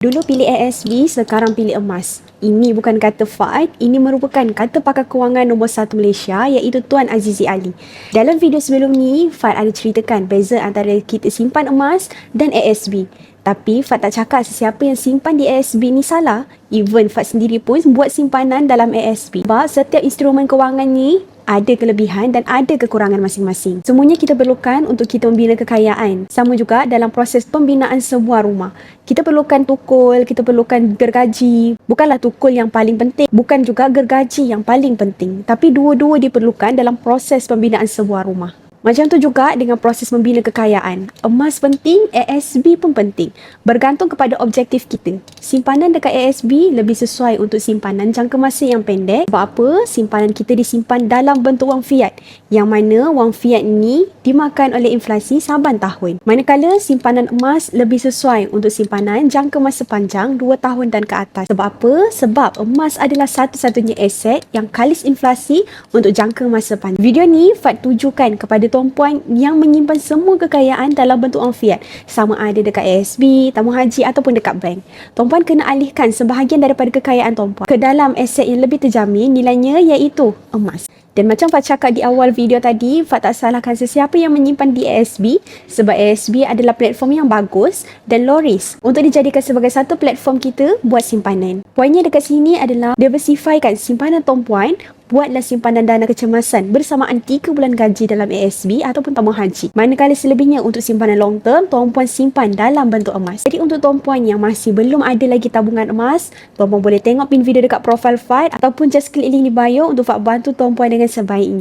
Dulu pilih ASB, sekarang pilih emas. Ini bukan kata Fad, ini merupakan kata pakar kewangan nombor 1 Malaysia iaitu Tuan Azizi Ali. Dalam video sebelum ni, Fad ada ceritakan beza antara kita simpan emas dan ASB. Tapi Fad tak cakap sesiapa yang simpan di ASB ni salah. Even Fad sendiri pun buat simpanan dalam ASB. Sebab setiap instrumen kewangan ni ada kelebihan dan ada kekurangan masing-masing. Semuanya kita perlukan untuk kita membina kekayaan. Sama juga dalam proses pembinaan sebuah rumah. Kita perlukan tukul, kita perlukan gergaji. Bukanlah tukul yang paling penting, bukan juga gergaji yang paling penting. Tapi dua-dua diperlukan dalam proses pembinaan sebuah rumah. Macam tu juga dengan proses membina kekayaan. Emas penting, ASB pun penting. Bergantung kepada objektif kita. Simpanan dekat ASB lebih sesuai untuk simpanan jangka masa yang pendek. Sebab apa? Simpanan kita disimpan dalam bentuk wang fiat. Yang mana wang fiat ni dimakan oleh inflasi saban tahun. Manakala simpanan emas lebih sesuai untuk simpanan jangka masa panjang 2 tahun dan ke atas. Sebab apa? Sebab emas adalah satu-satunya aset yang kalis inflasi untuk jangka masa panjang. Video ni Fad tujukan kepada tuan puan yang menyimpan semua kekayaan dalam bentuk wang fiat, sama ada dekat ASB, tabung haji ataupun dekat bank. Tuan puan kena alihkan sebahagian daripada kekayaan tuan puan ke dalam aset yang lebih terjamin nilainya iaitu emas. Dan macam Fad cakap di awal video tadi, Fad tak salahkan sesiapa yang menyimpan di ASB sebab ASB adalah platform yang bagus dan low risk untuk dijadikan sebagai satu platform kita buat simpanan. Poinnya dekat sini adalah diversifykan simpanan tuan puan. Buatlah simpanan dana kecemasan bersamaan 3 bulan gaji dalam ASB ataupun tabung haji. Manakala selebihnya untuk simpanan long term, tuan puan simpan dalam bentuk emas. Jadi untuk tuan puan yang masih belum ada lagi tabungan emas, tuan puan boleh tengok pin video dekat profile Fad ataupun just klik link di bio untuk Fad bantu tuan puan dengan sebaiknya.